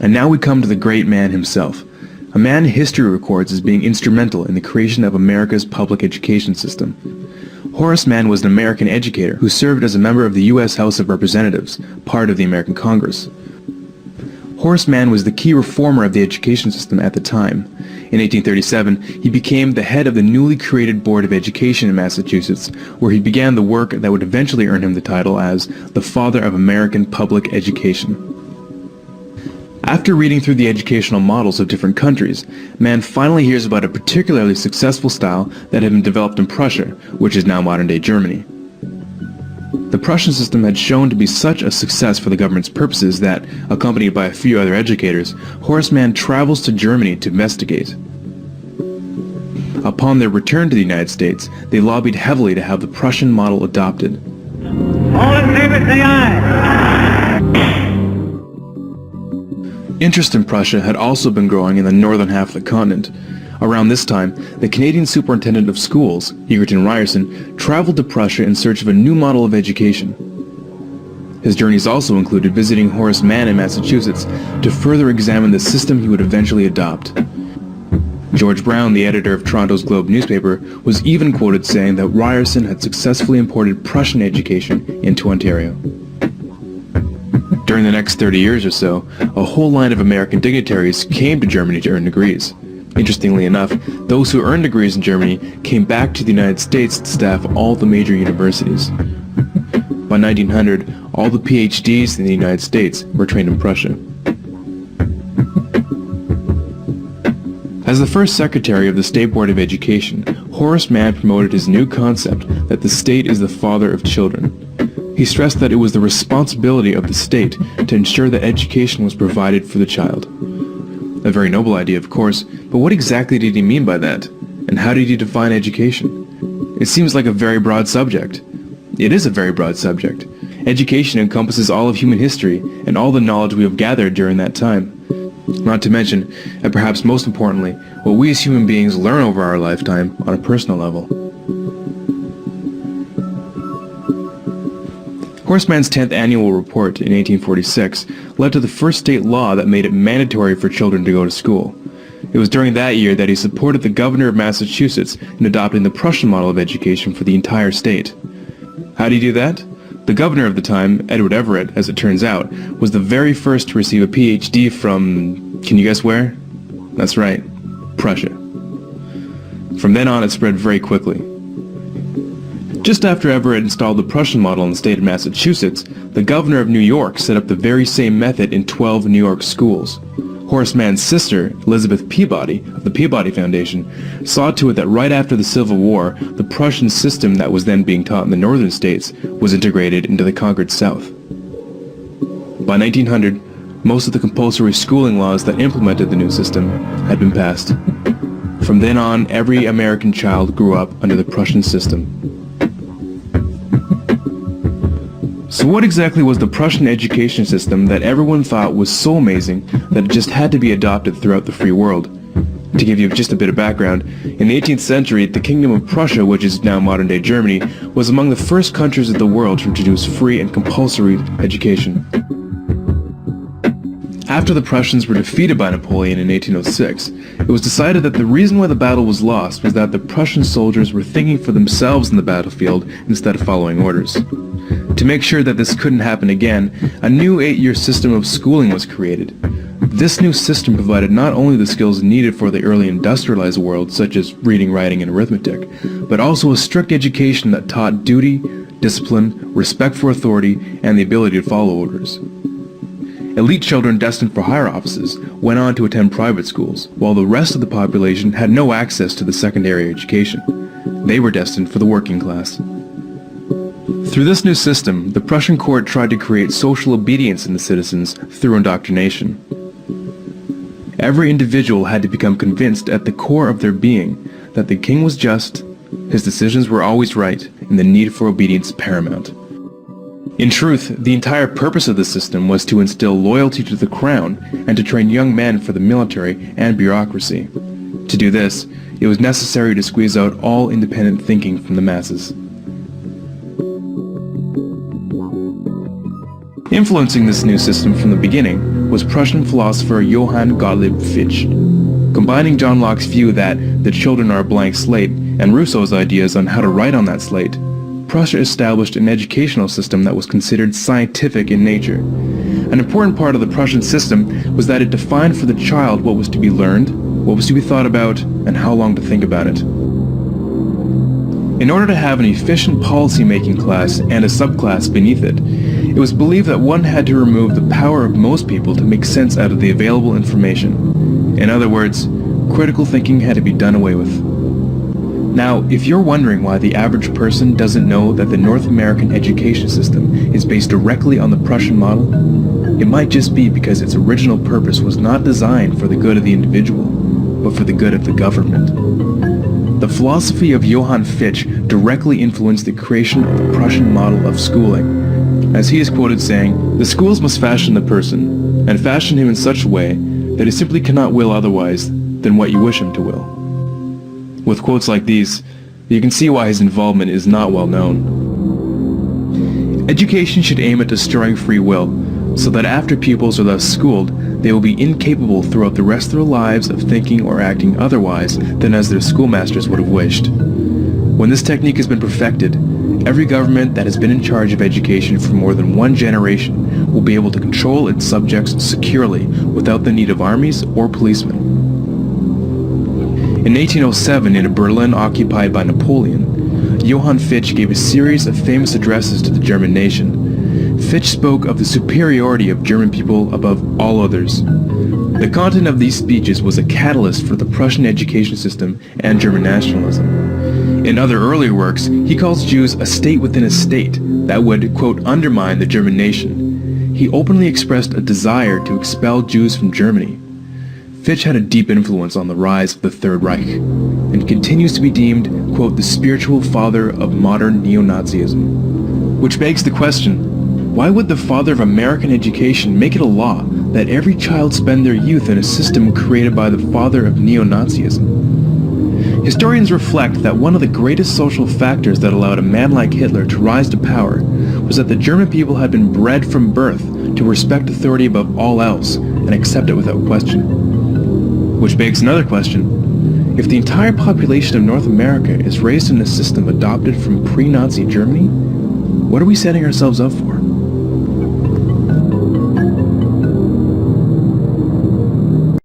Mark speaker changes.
Speaker 1: And now we come to the great man himself, a man history records as being instrumental in the creation of America's public education system. Horace Mann was an American educator who served as a member of the U.S. House of Representatives, part of the American Congress. Horace Mann was the key reformer of the education system at the time. In 1837, he became the head of the newly created Board of Education in Massachusetts, where he began the work that would eventually earn him the title as the Father of American Public Education. After reading through the educational models of different countries, Mann finally hears about a particularly successful style that had been developed in Prussia, which is now modern-day Germany. The Prussian system had shown to be such a success for the government's purposes that, accompanied by a few other educators, Horace Mann travels to Germany to investigate. Upon their return to the United States, they lobbied heavily to have the Prussian model adopted.
Speaker 2: All in favor, say aye.
Speaker 1: Interest in Prussia had also been growing in the northern half of the continent. Around this time, the Canadian Superintendent of Schools, Egerton Ryerson, traveled to Prussia in search of a new model of education. His journeys also included visiting Horace Mann in Massachusetts to further examine the system he would eventually adopt. George Brown, the editor of Toronto's Globe newspaper, was even quoted saying that Ryerson had successfully imported Prussian education into Ontario. During the next 30 years or so, a whole line of American dignitaries came to Germany to earn degrees. Interestingly enough, those who earned degrees in Germany came back to the United States to staff all the major universities. By 1900, all the PhDs in the United States were trained in Prussia. As the first secretary of the State Board of Education, Horace Mann promoted his new concept that the state is the father of children. He stressed that it was the responsibility of the state to ensure that education was provided for the child. A very noble idea, of course, but what exactly did he mean by that? And how did he define education? It seems like a very broad subject. It is a very broad subject. Education encompasses all of human history and all the knowledge we have gathered during that time. Not to mention, and perhaps most importantly, what we as human beings learn over our lifetime on a personal level. Horace Mann's 10th annual report in 1846 led to the first state law that made it mandatory for children to go to school. It was during that year that he supported the governor of Massachusetts in adopting the Prussian model of education for the entire state. How did he do that? The governor of the time, Edward Everett, as it turns out, was the very first to receive a PhD from, can you guess where? That's right, Prussia. From then on, it spread very quickly. Just after Everett installed the Prussian model in the state of Massachusetts, the governor of New York set up the very same method in 12 New York schools. Horace Mann's sister, Elizabeth Peabody, of the Peabody Foundation, saw to it that right after the Civil War, the Prussian system that was then being taught in the northern states was integrated into the conquered South. By 1900, most of the compulsory schooling laws that implemented the new system had been passed. From then on, every American child grew up under the Prussian system. So what exactly was the Prussian education system that everyone thought was so amazing that it just had to be adopted throughout the free world? To give you just a bit of background, in the 18th century, the Kingdom of Prussia, which is now modern-day Germany, was among the first countries of the world to introduce free and compulsory education. After the Prussians were defeated by Napoleon in 1806, it was decided that the reason why the battle was lost was that the Prussian soldiers were thinking for themselves in the battlefield instead of following orders. To make sure that this couldn't happen again, a new 8-year system of schooling was created. This new system provided not only the skills needed for the early industrialized world, such as reading, writing, and arithmetic, but also a strict education that taught duty, discipline, respect for authority, and the ability to follow orders. Elite children destined for higher offices went on to attend private schools, while the rest of the population had no access to the secondary education. They were destined for the working class. Through this new system, the Prussian court tried to create social obedience in the citizens through indoctrination. Every individual had to become convinced at the core of their being that the king was just, his decisions were always right, and the need for obedience paramount. In truth, the entire purpose of the system was to instill loyalty to the crown and to train young men for the military and bureaucracy. To do this, it was necessary to squeeze out all independent thinking from the masses. Influencing this new system from the beginning was Prussian philosopher Johann Gottlieb Fichte. Combining John Locke's view that the children are a blank slate and Rousseau's ideas on how to write on that slate, Prussia established an educational system that was considered scientific in nature. An important part of the Prussian system was that it defined for the child what was to be learned, what was to be thought about, and how long to think about it. In order to have an efficient policy-making class and a subclass beneath it, it was believed that one had to remove the power of most people to make sense out of the available information. In other words, critical thinking had to be done away with. Now, if you're wondering why the average person doesn't know that the North American education system is based directly on the Prussian model, it might just be because its original purpose was not designed for the good of the individual, but for the good of the government. The philosophy of Johann Fichte directly influenced the creation of the Prussian model of schooling, as he is quoted saying, "The schools must fashion the person, and fashion him in such a way that he simply cannot will otherwise than what you wish him to will." With quotes like these, you can see why his involvement is not well known. Education should aim at destroying free will, so that after pupils are thus schooled, they will be incapable throughout the rest of their lives of thinking or acting otherwise than as their schoolmasters would have wished. When this technique has been perfected, every government that has been in charge of education for more than one generation will be able to control its subjects securely without the need of armies or policemen. In 1807, in a Berlin occupied by Napoleon, Johann Fichte gave a series of famous addresses to the German nation. Fichte spoke of the superiority of German people above all others. The content of these speeches was a catalyst for the Prussian education system and German nationalism. In other earlier works, he calls Jews a state within a state that would, quote, undermine the German nation. He openly expressed a desire to expel Jews from Germany. Fichte had a deep influence on the rise of the Third Reich, and continues to be deemed, quote, the spiritual father of modern neo-Nazism. Which begs the question, why would the father of American education make it a law that every child spend their youth in a system created by the father of neo-Nazism? Historians reflect that one of the greatest social factors that allowed a man like Hitler to rise to power was that the German people had been bred from birth to respect authority above all else and accept it without question. Which begs another question. If the entire population of North America is raised in a system adopted from pre-Nazi Germany, what are we setting ourselves up for?